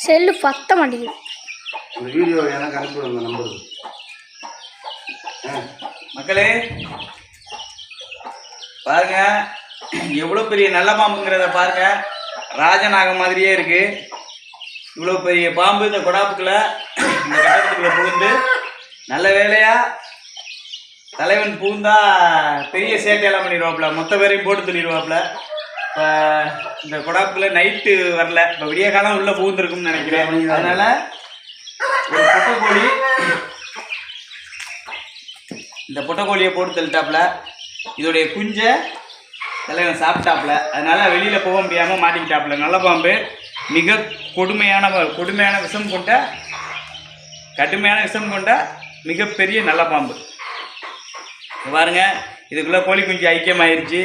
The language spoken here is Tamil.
செல்லு பத்த மாட்டேங்குது. இந்த வீடியோ எனக்கு அனுப்பிவிடுங்க நம்பருக்கு. மக்களே பாருங்க, எவ்வளோ பெரிய நல்ல பாம்புங்கிறத பாருங்க. ராஜநாகம் மாதிரியே இருக்கு. இவ்வளோ பெரிய பாம்பு இந்த கொடாப்புக்குள்ள இந்த கட்டடத்துக்குள்ள புகுந்து, நல்ல வேலையா தலைவன் பூந்தா பெரிய சேட்டையெல்லாம் பண்ணிடுவாப்புல, மொத்த பேரையும் போட்டு தள்ளிடுவாப்புல. இப்போ இந்த கொடாப்புக்குள்ள நைட்டு வரல, இப்போ விடிய காலம் உள்ள புகுந்துருக்கும்னு நினைக்கிறேன். அதனால ஒரு பொட்டைக்கோழி, இந்த பொட்டைக்கோழியை போட்டு தள்ளிட்டாப்புல. இதோடைய குஞ்சை தலைவன் சாப்பிட்டாப்புல. அதனால வெளியில் போக முடியாமல் மாட்டிக்கிட்டாப்புல. நல்ல பாம்பு, மிக கொடுமையான விஷம் கொண்ட, கடுமையான விஷம் கொண்ட மிகப்பெரிய நல்ல பாம்பு. பாருங்க, இதுக்குள்ளே கோழி குஞ்சு ஐக்கியமாயிருச்சு.